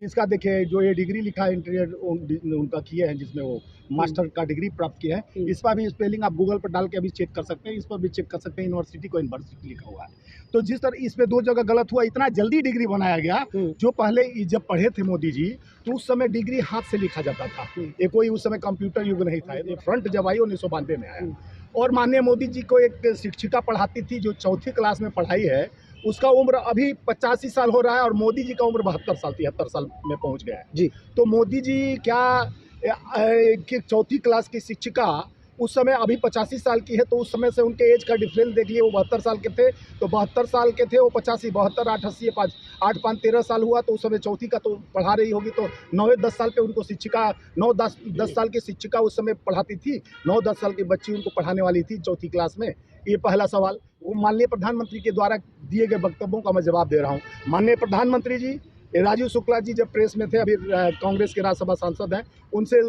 इसका देखिए जो ये डिग्री लिखा है इंटीरियर उनका किए हैं, जिसमें वो मास्टर का डिग्री प्राप्त किया है। इस पर भी स्पेलिंग आप गूगल पर डाल के अभी चेक कर सकते हैं, इस पर भी चेक कर सकते हैं, यूनिवर्सिटी को यूनिवर्सिटी लिखा हुआ है। तो जिस तरह इस पे 2 जगह गलत हुआ, इतना जल्दी डिग्री बनाया गया। जो पहले जब पढ़े थे मोदी जी, तो उस समय डिग्री हाथ से लिखा जाता था। ये कोई उस समय कंप्यूटर युग नहीं था। ये फ्रंट जब आई 1992 में आया। और माननीय मोदी जी को एक शिक्षिका पढ़ाती थी जो 4th क्लास में पढ़ाई है, उसका उम्र अभी 85 साल हो रहा है और मोदी जी का उम्र 72 साल 73 साल में पहुंच गया है जी। तो मोदी जी क्या 4th क्लास की शिक्षिका उस समय अभी 85 साल की है, तो उस समय से उनके एज का डिफरेंस देख लिए। वो 72 साल के थे, तो 72 साल के थे वो 85, 72 8 80 5 8 5 13 साल हुआ, तो उस समय 4th का तो पढ़ा रही होगी, तो 9-10 साल पे उनको शिक्षिका 9-10 साल की शिक्षिका उस समय पढ़ाती थी। 9-10 साल की बच्ची उनको पढ़ाने वाली थी 4th क्लास में। ये पहला सवाल। वो माननीय प्रधानमंत्री के द्वारा दिए गए वक्तव्यों का मैं जवाब दे रहा हूँ। माननीय प्रधानमंत्री जी, राजीव शुक्ला जी जब प्रेस में थे, अभी कांग्रेस के राज्यसभा सांसद हैं, उनसे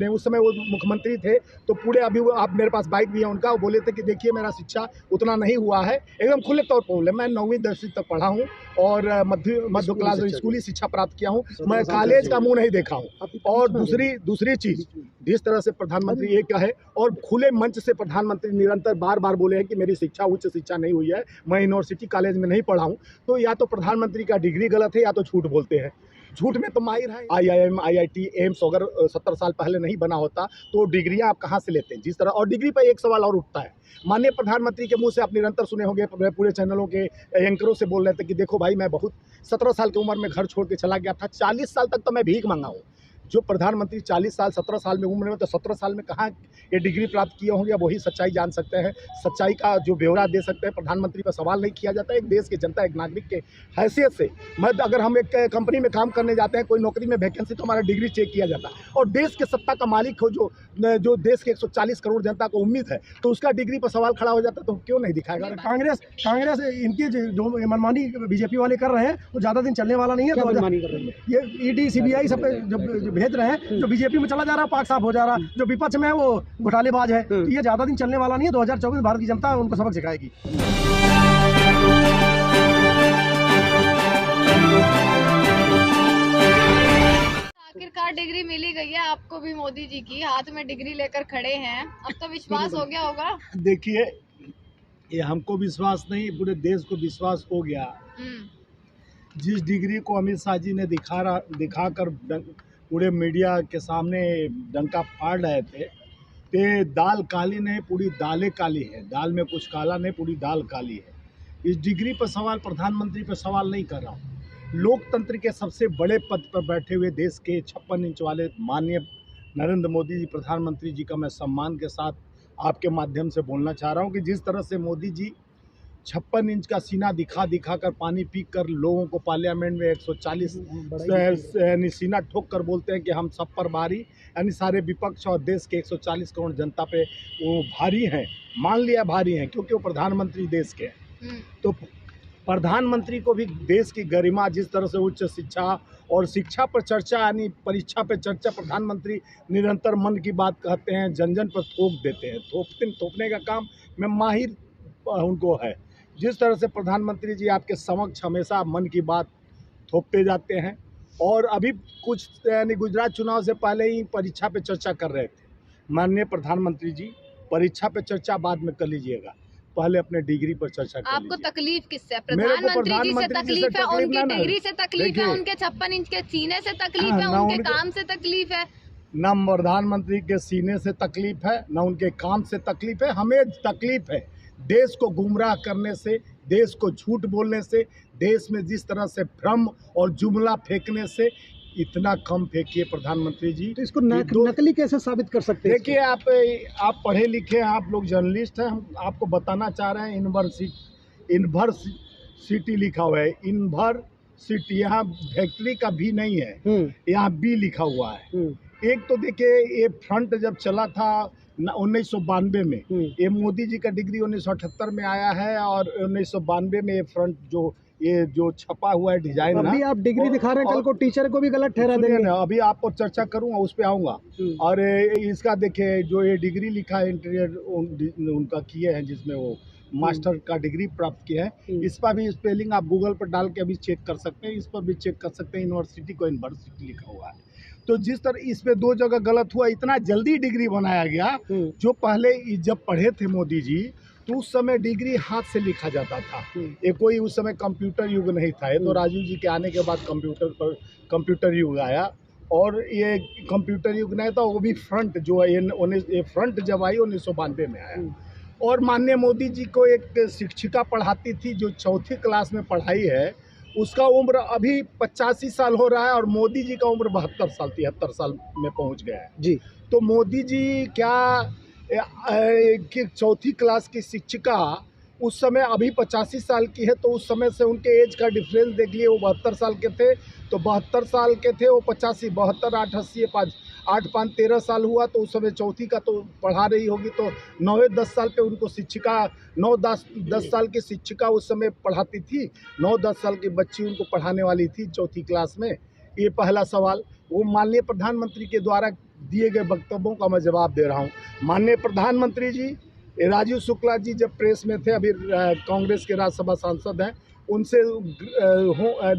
उस समय वो मुख्यमंत्री थे, तो पूरे अभी वो आप मेरे पास बाइक भी है उनका, वो बोले थे कि देखिए मेरा शिक्षा उतना नहीं हुआ है, एकदम खुले तौर पर बोले। मैं 9वीं 10वीं तक पढ़ा हूँ और मध्य क्लास स्कूली शिक्षा प्राप्त किया हूँ, मैं कॉलेज का मुँह नहीं देखा हूँ। और दूसरी चीज़, जिस तरह से प्रधानमंत्री ये कहे और खुले मंच से प्रधानमंत्री निरंतर बार बार बोले हैं कि मेरी शिक्षा उच्च शिक्षा नहीं हुई है, मैं यूनिवर्सिटी कॉलेज में नहीं पढ़ा हूँ, तो या तो प्रधानमंत्री का डिग्री गलत है या तो झूठ बोलते हैं। झूठ में तो माहिर है। IIM, IIT, एम्स अगर 70 साल पहले नहीं बना होता तो डिग्रियां आप कहाँ से लेते हैं? जिस तरह, और डिग्री पर एक सवाल और उठता है। माननीय प्रधानमंत्री के मुंह से आप निरंतर सुने होंगे, पूरे चैनलों के एंकरों से बोल रहे थे कि देखो भाई, मैं बहुत 17 साल की उम्र में घर छोड़ के चला गया था, 40 साल तक तो मैं भीख मांगा हूँ। जो प्रधानमंत्री 40 साल 17 साल में उम्र में, तो 17 साल में कहाँ ये डिग्री प्राप्त किए होंगे, वही सच्चाई जान सकते हैं। सच्चाई का जो ब्यौरा दे सकते हैं। प्रधानमंत्री पर सवाल नहीं किया जाता। एक देश की जनता, एक नागरिक के हैसियत से अगर हम एक कंपनी में काम करने जाते हैं, कोई नौकरी में वैकेंसी, तो हमारा डिग्री चेक किया जाता है। और देश के सत्ता का मालिक हो जो देश के 140 करोड़ जनता को उम्मीद है, तो उसका डिग्री पर सवाल खड़ा हो जाता है, तो क्यों नहीं दिखाएगा? कांग्रेस इनकी जो मनमानी बीजेपी वाले कर रहे हैं वो ज्यादा दिन चलने वाला नहीं है। ये ED CBI सब जब भेज रहे हैं, जो बीजेपी में चला जा रहा है पाक साफ हो जा रहा है, जो विपक्ष में है वो घोटालेबाज है। तो ये ज्यादा दिन चलने वाला नहीं है। 2024 भारत की जनता उनको सबक सिखाएगी। आखिरकार डिग्री मिली गई है आपको भी, मोदी जी की हाथ में डिग्री लेकर खड़े हैं, अब तो विश्वास हो गया होगा। देखिए, ये हमको विश्वास नहीं, पूरे देश को विश्वास हो गया। जिस डिग्री को अमित शाह जी ने दिखाकर पूरे मीडिया के सामने डंका फाड़ रहे थे, ते दाल काली नहीं, पूरी दालें काली है। दाल में कुछ काला नहीं, पूरी दाल काली है। इस डिग्री पर सवाल प्रधानमंत्री पर सवाल नहीं कर रहा हूँ। लोकतंत्र के सबसे बड़े पद पर बैठे हुए देश के 56 इंच वाले माननीय नरेंद्र मोदी जी प्रधानमंत्री जी का मैं सम्मान के साथ आपके माध्यम से बोलना चाह रहा हूँ कि जिस तरह से मोदी जी 56 इंच का सीना दिखा कर पानी पी कर लोगों को पार्लियामेंट में 140 यानी सीना ठोक कर बोलते हैं कि हम सब पर भारी, यानी सारे विपक्ष और देश के 140 करोड़ जनता पे वो भारी हैं। मान लिया भारी हैं क्योंकि वो प्रधानमंत्री देश के हैं। तो प्रधानमंत्री को भी देश की गरिमा, जिस तरह से उच्च शिक्षा और शिक्षा पर चर्चा यानी परीक्षा पर चर्चा, प्रधानमंत्री निरंतर मन की बात कहते हैं, जन जन पर थोप देते हैं। थोपने का काम में माहिर उनको है। जिस तरह से प्रधानमंत्री जी आपके समक्ष हमेशा मन की बात थोपते जाते हैं, और अभी कुछ यानी गुजरात चुनाव से पहले ही परीक्षा पे चर्चा कर रहे थे। माननीय प्रधानमंत्री जी, परीक्षा पे चर्चा बाद में कर लीजिएगा, पहले अपने डिग्री पर चर्चा कर आपको लीजिए। तकलीफ किससे है? प्रधानमंत्री जी से तकलीफ है, उनकी डिग्री से तकलीफ है, उनके 56 इंच के सीने से तकलीफ है, उनके काम से तकलीफ है? न प्रधानमंत्री के सीने से तकलीफ है, न उनके काम से तकलीफ है। हमें तकलीफ है देश को गुमराह करने से, देश को झूठ बोलने से, देश में जिस तरह से भ्रम और जुमला फेंकने से। इतना कम फेंकिए प्रधानमंत्री जी। तो इसको नकली कैसे साबित कर सकते हैं? देखिए, आप पढ़े लिखे हैं, आप लोग जर्नलिस्ट हैं, हम आपको बताना चाह रहे हैं। यूनिवर्सिटी लिखा हुआ है, यूनिवर्सिटी, यहाँ फैक्ट्री का भी नहीं है, यहाँ बी लिखा हुआ है। एक तो देखिए, ये फ्रंट जब चला था 1992 में, ये मोदी जी का डिग्री 1978 में आया है, और 1992 में ये फ्रंट जो छपा हुआ है डिजाइन, अभी आप डिग्री दिखा रहे हैं, कल को टीचर को भी गलत ठहरा देंगे ना। अभी आपको चर्चा करूंगा, उस पे आऊँगा। और इसका देखिए जो ये डिग्री लिखा है इंटीरियर उनका किए हैं, जिसमें वो मास्टर का डिग्री प्राप्त किया है। इस पर भी स्पेलिंग आप गूगल पर डाल के अभी चेक कर सकते हैं, इस पर भी चेक कर सकते हैं, यूनिवर्सिटी को यूनिवर्सिटी लिखा हुआ है। तो जिस तरह इस पे 2 जगह गलत हुआ, इतना जल्दी डिग्री बनाया गया। जो पहले जब पढ़े थे मोदी जी तो उस समय डिग्री हाथ से लिखा जाता था। ये कोई उस समय कंप्यूटर युग नहीं था, ये तो राजीव जी के आने के बाद कंप्यूटर युग आया। और ये कंप्यूटर युग नहीं था, वो भी फ्रंट जो है ये फ्रंट जब आई 1992 में आया। और माननीय मोदी जी को एक शिक्षिका पढ़ाती थी जो 4थी क्लास में पढ़ाई है, उसका उम्र अभी 85 साल हो रहा है और मोदी जी का उम्र 72 साल 73 साल में पहुंच गया है जी। तो मोदी जी क्या कि 4थी क्लास की शिक्षिका उस समय अभी 85 साल की है, तो उस समय से उनके एज का डिफरेंस देख लिए। वो 72 साल के थे, तो 72 साल के थे वो 85, 72 8 80 8 5 13 साल हुआ। तो उस समय 4थी का तो पढ़ा रही होगी, तो 9-10 साल पे उनको शिक्षिका 9-10 साल की शिक्षिका उस समय पढ़ाती थी। 9-10 साल की बच्ची उनको पढ़ाने वाली थी 4थी क्लास में। ये पहला सवाल। वो माननीय प्रधानमंत्री के द्वारा दिए गए वक्तव्यों का मैं जवाब दे रहा हूँ। माननीय प्रधानमंत्री जी, राजीव शुक्ला जी जब प्रेस में थे, अभी कांग्रेस के राज्यसभा सांसद हैं, उनसे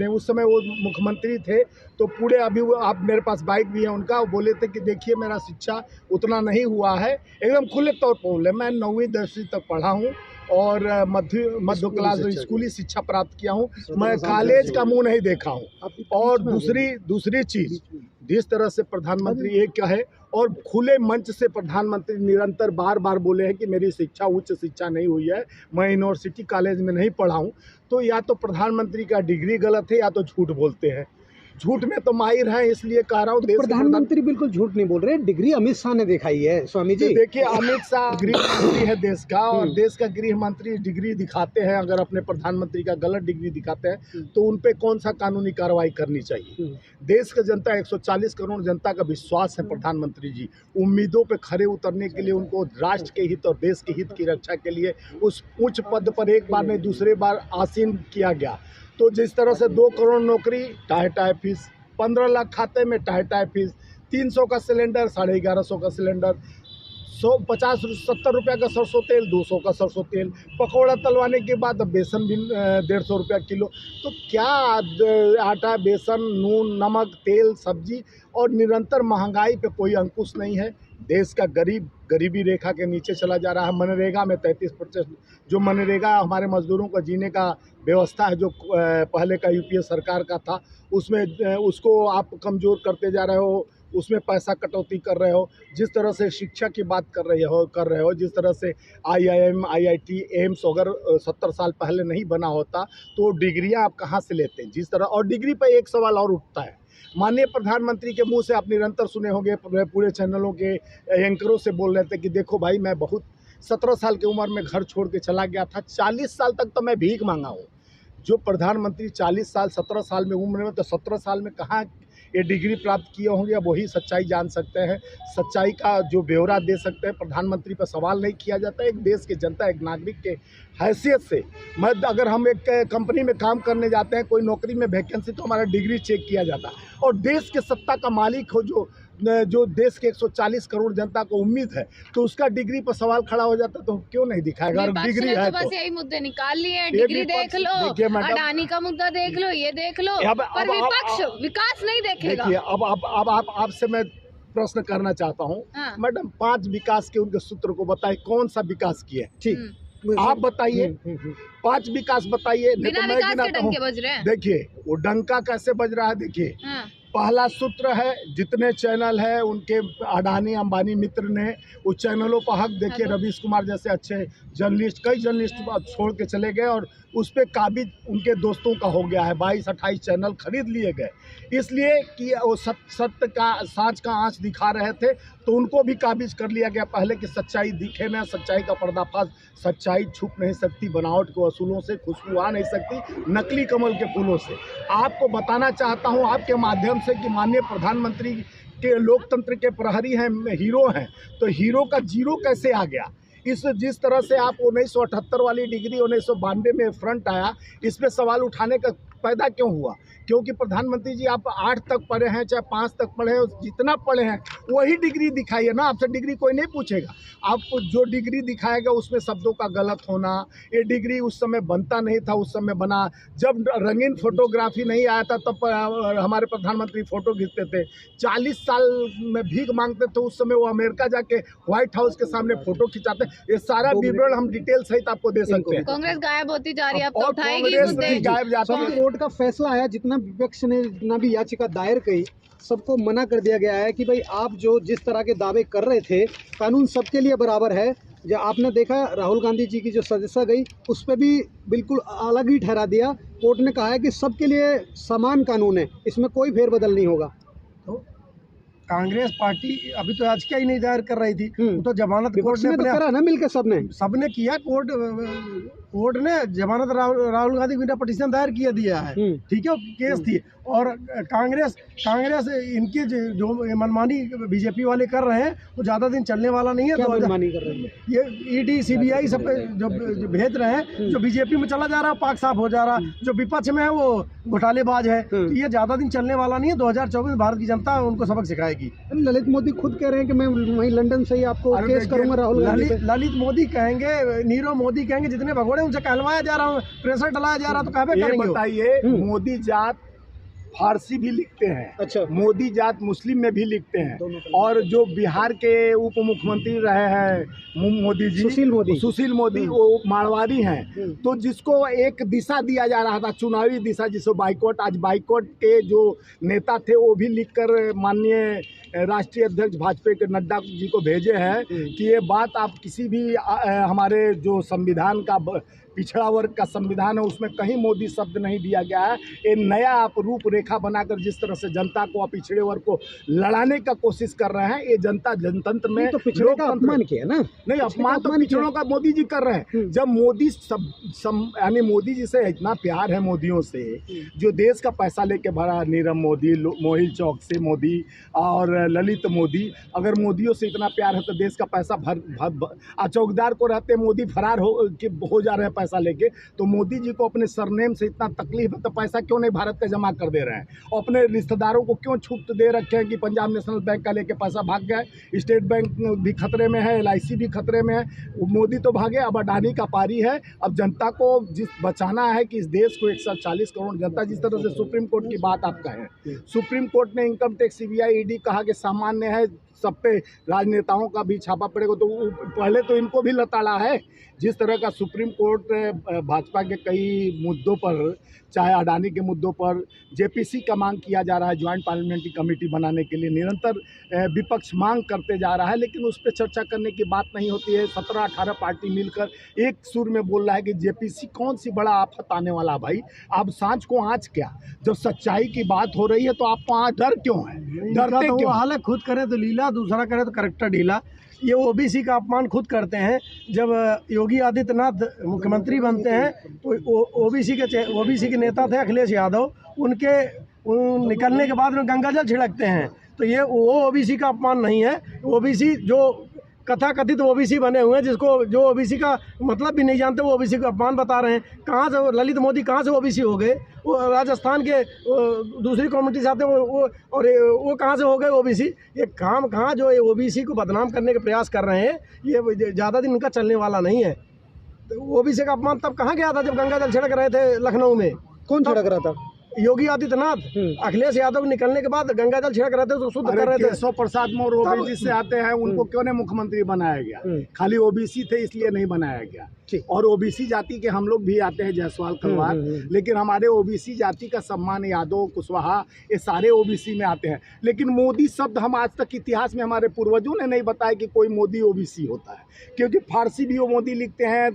उस समय वो मुख्यमंत्री थे, तो पूरे अभी वो आप मेरे पास बाइक भी है उनका, वो बोले थे कि देखिए मेरा शिक्षा उतना नहीं हुआ है, एकदम खुले तौर पर बोले, मैं 9वीं 10वीं तक पढ़ा हूँ और मध्य क्लास स्कूली शिक्षा प्राप्त किया हूँ, मैं कॉलेज का मुंह नहीं देखा हूँ। और दूसरी चीज़, जिस तरह से प्रधानमंत्री ये कहे और खुले मंच से प्रधानमंत्री निरंतर बार बार बोले हैं कि मेरी शिक्षा उच्च शिक्षा नहीं हुई है, मैं यूनिवर्सिटी कॉलेज में नहीं पढ़ा हूँ, तो या तो प्रधानमंत्री का डिग्री गलत है या तो झूठ बोलते हैं। झूठ में तो माहिर हैं, इसलिए कह रहा हूँ। प्रधानमंत्री बिल्कुल झूठ नहीं बोल रहे, डिग्री अमित शाह ने दिखाई है स्वामी जी। देखिए, अमित शाह गृह मंत्री है देश का, और देश का गृह मंत्री डिग्री दिखाते हैं, अगर अपने प्रधानमंत्री का गलत डिग्री दिखाते हैं तो उन पे कौन सा कानूनी कार्रवाई करनी चाहिए। देश का जनता 140 करोड़ जनता का विश्वास है प्रधानमंत्री जी, उम्मीदों पे खरे उतरने के लिए उनको राष्ट्र के हित और देश के हित की रक्षा के लिए उस उच्च पद पर एक बार नहीं दूसरे बार आसीन किया गया। तो जिस तरह से 2 करोड़ नौकरी, टाई फीस, 15 लाख खाते में टाई फीस, 300 का सिलेंडर, 1150 का सिलेंडर, 70 रुपये का सरसों तेल, 200 का सरसों तेल, पकौड़ा तलवाने के बाद बेसन भी 150 रुपया किलो। तो क्या आटा, बेसन, नून, नमक, तेल, सब्जी और निरंतर महंगाई पे कोई अंकुश नहीं है। देश का गरीबी रेखा के नीचे चला जा रहा है। मनरेगा में 33%, जो मनरेगा हमारे मजदूरों का जीने का व्यवस्था है, जो पहले का यूपीए सरकार का था, उसमें उसको आप कमज़ोर करते जा रहे हो, उसमें पैसा कटौती कर रहे हो। जिस तरह से शिक्षा की बात कर रहे हो, जिस तरह से IIM, IIT, एम्स अगर 70 साल पहले नहीं बना होता तो डिग्रियां आप कहाँ से लेते हैं। जिस तरह, और डिग्री पर एक सवाल और उठता है, माननीय प्रधानमंत्री के मुंह से आप निरंतर सुने होंगे, पूरे चैनलों के एंकरों से बोल रहे थे कि देखो भाई, मैं बहुत 17 साल की उम्र में घर छोड़ के चला गया था, 40 साल तक तो मैं भीख मांगा हूँ। जो प्रधानमंत्री 40 साल 17 साल में उम्र में, तो 17 साल में कहाँ ये डिग्री प्राप्त किए होंगे, अब वही सच्चाई जान सकते हैं, सच्चाई का जो ब्यौरा दे सकते हैं। प्रधानमंत्री पर सवाल नहीं किया जाता। एक देश के जनता, एक नागरिक के हैसियत से, अगर हम एक कंपनी में काम करने जाते हैं, कोई नौकरी में वैकेंसी, तो हमारा डिग्री चेक किया जाता है। और देश के सत्ता का मालिक हो, जो देश के 140 करोड़ जनता को उम्मीद है, तो उसका डिग्री पर सवाल खड़ा हो जाता, तो क्यों नहीं दिखाएगा। अगर डिग्री है तो बस यही मुद्दे निकाल लिए हैं, डिग्री देख लो, अडानी का मुद्दा देख लो, ये देख लो, पर विपक्ष विकास नहीं देखेगा। देखिए, अब आपसे मैं प्रश्न करना चाहता हूँ, मैडम, 5 विकास के उनके सूत्र को बताइए, कौन सा विकास किया। ठीक, आप बताइए, 5 विकास बताइए। बिना विकास के डंके बज रहे हैं। देखिए, वो डंका कैसे बज रहा है, देखिए। पहला सूत्र है, जितने चैनल है उनके अडानी अंबानी मित्र ने उस चैनलों पर हक, देखिए रवीश कुमार जैसे अच्छे जर्नलिस्ट, कई जर्नलिस्ट छोड़ के चले गए और उस पर काबिज उनके दोस्तों का हो गया है। 22-28 चैनल खरीद लिए गए, इसलिए कि वो सत्य का, साँच का आँच दिखा रहे थे, तो उनको भी काबिज कर लिया गया पहले कि सच्चाई दिखे ना, सच्चाई का पर्दाफाश, सच्चाई छुप नहीं सकती बनावट के वसूलों से, खुशबू आ नहीं सकती नकली कमल के फूलों से। आपको बताना चाहता हूँ आपके माध्यम से कि माननीय प्रधानमंत्री के लोकतंत्र के प्रहरी हैं, हीरो हैं, तो हीरो का जीरो कैसे आ गया। जिस तरह से आप 1978 वाली डिग्री 1992 में फ्रंट आया, इस पे सवाल उठाने का पैदा क्यों हुआ? क्योंकि प्रधानमंत्री जी आप 8 तक पढ़े हैं चाहे 5 तक पढ़े हैं, जितना पढ़े हैं वही डिग्री दिखाइए ना, आपसे डिग्री कोई नहीं पूछेगा। आप जो डिग्री दिखाएगा उसमें शब्दों का गलत होना, ये डिग्री उस समय बनता नहीं था, उस समय बना जब रंगीन फोटोग्राफी नहीं आया था तब हमारे प्रधानमंत्री फोटो खींचते थे। 40 साल में भीख मांगते थे, उस समय वो अमेरिका जाके व्हाइट हाउस के सामने फोटो खिंचाते। ये सारा विवरण हम डिटेल सहित आपको दे सकते हैं। कांग्रेस गायब होती जा रही है, अब तो और उठाएगी कांग्रेस मुद्दे। भी गायब जाती है। कोर्ट का फैसला आया, जितना विपक्ष ने जितना भी याचिका दायर की, सबको मना कर दिया गया है कि भाई आप जो जिस तरह के दावे कर रहे थे, कानून सबके लिए बराबर है। जो आपने देखा राहुल गांधी जी की जो सदस्यता गई, उस पर भी बिल्कुल अलग ही ठहरा दिया। कोर्ट ने कहा है कि सबके लिए समान कानून है, इसमें कोई फेरबदल नहीं होगा। तो कांग्रेस पार्टी अभी तो आज क्या ही नहीं दायर कर रही थी, वो तो जमानत कोर्ट ने तो करा ना, मिलकर सबने किया। कोर्ट ने जमानत राहुल गांधी बिना पिटीशन दायर किया दिया है, ठीक है, केस थी। और कांग्रेस इनकी जो मनमानी बीजेपी वाले कर रहे हैं वो ज़्यादा दिन चलने वाला नहीं है। क्या मनमानी कर रहे हैं? ये ईडी सीबीआई सब जो भेज रहे हैं, जो बीजेपी में चला जा रहा है पाक साफ हो जा रहा, जो विपक्ष में है वो घोटालेबाज है, तो ये ज़्यादा दिन चलने वाला नहीं है। 2024 में भारत की जनता उनको सबक सिखाएगी। ललित मोदी खुद कह रहे हैं कि मैं वहीं लंदन से ही आपको केस करूंगा राहुल गांधी पे। ललित मोदी कहेंगे, नीरव मोदी कहेंगे, जितने भगोड़े उनसे कहलवाया जा रहा है, प्रेशर डलाया जा रहा, तो कहे करेंगे। बताइए, मोदी जात फारसी भी लिखते हैं, अच्छा, मोदी जात मुस्लिम में भी लिखते हैं। और जो बिहार के उप मुख्यमंत्री रहे हैं मोदी जी, सुशील मोदी वो मारवाड़ी हैं। तो जिसको एक दिशा दिया जा रहा था, चुनावी दिशा, जिसको बाइकॉट, आज बाइकॉट के जो नेता थे वो भी लिखकर माननीय राष्ट्रीय अध्यक्ष भाजपा के नड्डा जी को भेजे हैं कि ये बात आप किसी भी हमारे जो संविधान का पिछड़ा वर्ग का संविधान है उसमें कहीं मोदी शब्द नहीं दिया गया है। ये नया आप रूपरेखा बनाकर जिस तरह से जनता को और पिछड़े वर्ग को लड़ाने का कोशिश कर रहे हैं, ये जनता जनतंत्र में तो पिछड़े का अपमान किया ना। नहीं, अपमान तो पिछड़ों का मोदी जी कर रहे हैं। जब मोदी यानी मोदी जी से इतना प्यार है, मोदियों से जो देश का पैसा लेके भरा, नीरव मोदी, मोहिल चौक से मोदी और ललित मोदी, अगर मोदियों से इतना प्यार है तो देश का पैसा भर चौकीदार को रहते मोदी फरार हो जा रहे हैं पैसा लेके, तो मोदी जी को अपने सरनेम से इतना तकलीफ है तो पैसा क्यों नहीं भारत का जमा कर दे रहे हैं? अपने रिश्तेदारों को क्यों छूट दे रखे हैं कि पंजाब नेशनल बैंक का लेके पैसा भाग गया, स्टेट बैंक भी खतरे में है, LIC भी खतरे में है। मोदी तो भागे, अब अडानी का पारी है। अब जनता को बचाना है कि इस देश को 140 करोड़ जनता, जिस तरह से सुप्रीम कोर्ट की बात आप कहें, सुप्रीम कोर्ट ने इनकम टैक्स, CBI, ED कहा कि सामान्य है, सब पे राजनेताओं का भी छापा पड़ेगा, तो पहले तो इनको भी लताड़ा है। जिस तरह का सुप्रीम कोर्ट भाजपा के कई मुद्दों पर, चाहे अडानी के मुद्दों पर JPC का मांग किया जा रहा है, ज्वाइंट पार्लियामेंट्री कमेटी बनाने के लिए निरंतर विपक्ष मांग करते जा रहा है, लेकिन उस पर चर्चा करने की बात नहीं होती है। 17-18 पार्टी मिलकर एक सुर में बोल रहा है कि JPC कौन सी बड़ा आफत आने वाला। भाई आप सांझ को आँच क्या, जब सच्चाई की बात हो रही है तो आपको आज डर क्यों है? डरते क्यों? हाल खुद करे तो लीला, दूसरा करे तो करेक्टर ढीला। ये OBC का अपमान खुद करते हैं। जब योगी आदित्यनाथ मुख्यमंत्री बनते हैं तो OBC के नेता थे अखिलेश यादव, उनके निकलने के बाद में गंगाजल छिड़कते हैं, तो ये वो OBC का अपमान नहीं है। OBC जो कथा कथित OBC बने हुए हैं, जो OBC का मतलब भी नहीं जानते, वो OBC का अपमान बता रहे हैं। कहाँ से ललित मोदी कहाँ से OBC हो गए? वो राजस्थान के दूसरी कम्युनिटी से आते हैं, वो कहाँ से हो गए OBC? ये काम कहाँ जो ये OBC को बदनाम करने के प्रयास कर रहे हैं, ये ज़्यादा दिन इनका चलने वाला नहीं है। तो OBC का अपमान तब कहाँ गया था जब गंगाजल छिड़क रहे थे लखनऊ में? कौन छिड़क रहा था? योगी आदित्यनाथ। अखिलेश यादव निकलने के बाद गंगाजल छिड़क रहे थे, तो शुद्ध कर रहे थे। केशव प्रसाद मौर्य OBC से आते हैं, उनको क्यों नहीं मुख्यमंत्री बनाया गया? खाली OBC थे इसलिए नहीं बनाया गया। और OBC जाति के हम लोग भी आते हैं, जायसवाल खलवार, लेकिन हमारे OBC जाति का सम्मान यादव, कुशवाहा, ये सारे OBC में आते हैं। लेकिन मोदी शब्द हम आज तक इतिहास में हमारे पूर्वजों ने नहीं बताया कि कोई मोदी OBC होता है, क्योंकि फारसी भी वो मोदी लिखते हैं,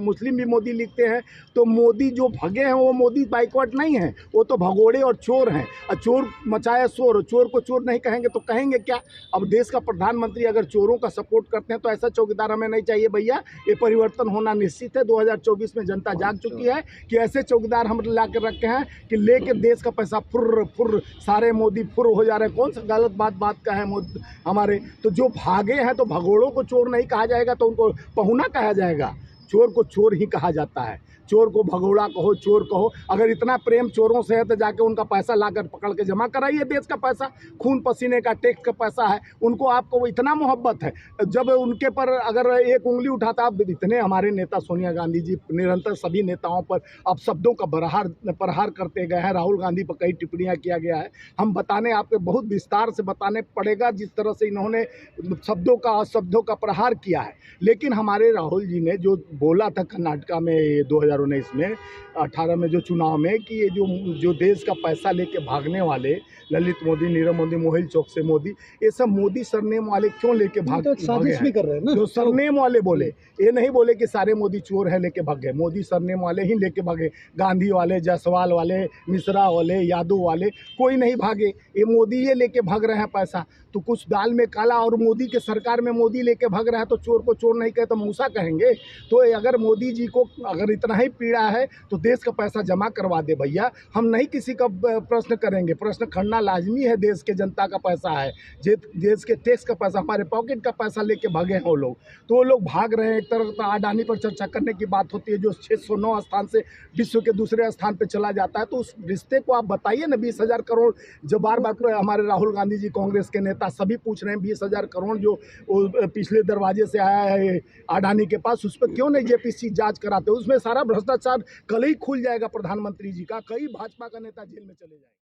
मुस्लिम भी मोदी लिखते हैं। तो मोदी जो भगे हैं वो मोदी बाइकॉट नहीं है, वो तो भगोड़े और चोर हैं। और चोर मचाया शोर, चोर को चोर नहीं कहेंगे तो कहेंगे क्या? अब देश का प्रधानमंत्री अगर चोरों का सपोर्ट करते हैं तो ऐसा चौकीदार हमें नहीं चाहिए भैया। ये परिवर्तन होना निश्चित है। 2024 में जनता जाग चुकी है कि ऐसे चौकीदार हम ला कर रखे हैं कि लेके देश का पैसा फुर्र सारे मोदी फुर्र हो जा रहे हैं। कौन सा गलत बात का है मोदी हमारे? तो जो भागे हैं तो भगोड़ों को चोर नहीं कहा जाएगा, तो उनको पहुना कहा जाएगा। चोर को चोर ही कहा जाता है। चोर को भगोड़ा कहो, चोर कहो। अगर इतना प्रेम चोरों से है तो जाके उनका पैसा लाकर पकड़ के जमा कराइए। देश का पैसा, खून पसीने का टैक्स का पैसा है, उनको आपको इतना मोहब्बत है। जब उनके पर अगर एक उंगली उठाता, आप इतने हमारे नेता सोनिया गांधी जी निरंतर सभी नेताओं पर अब शब्दों का प्रहार करते गए हैं। राहुल गांधी पर कई टिप्पणियां किया गया है। हम बताने आपको बहुत विस्तार से बताने पड़ेगा जिस तरह से इन्होंने शब्दों का अशब्दों का प्रहार किया है। लेकिन हमारे राहुल जी ने जो बोला था कर्नाटका में 2019 में 18 में जो चुनाव में कि ये जो देश का पैसा लेके भागने वाले ललित मोदी, नीरव मोदी, मोहिल चौक से मोदी, ये सब मोदी सरनेम वाले क्यों लेके भागे साजिश भी कर रहे हैं ना। जो सरनेम वाले बोले, ये नहीं बोले कि सारे मोदी चोर है लेके भागे, मोदी सरनेम वाले ही लेके भागे। गांधी वाले, जायसवाल वाले, मिश्रा वाले, यादव वाले कोई नहीं भागे, ये मोदी ये लेके भाग रहे हैं पैसा। तो कुछ दाल में काला, और मोदी के सरकार में मोदी लेके भाग रहा है तो चोर को चोर नहीं कहे तो मूसा कहेंगे। तो अगर मोदी जी को अगर इतना ही पीड़ा है तो देश का पैसा जमा करवा दे भैया। हम नहीं किसी का प्रश्न करेंगे, प्रश्न करना लाजमी है। देश के जनता का पैसा है, देश के टैक्स का पैसा, हमारे पॉकेट का पैसा लेके भागे हैं वो लोग। तो वो लोग भाग रहे हैं। एक तरह का अडानी पर चर्चा करने की बात होती है जो 609 स्थान से विश्व के दूसरे स्थान पर चला जाता है। तो उस रिश्ते को आप बताइए ना। 20,000 करोड़ जो बार बार हमारे राहुल गांधी जी, कांग्रेस के नेता सभी पूछ रहे हैं, 20,000 करोड़ जो पिछले दरवाजे से आया है अडानी के पास, उस पर क्यों नहीं जेपीसी जांच कराते? उसमें सारा भ्रष्टाचार कल ही खुल जाएगा प्रधानमंत्री जी का। कई भाजपा का नेता जेल में चले जाएंगे।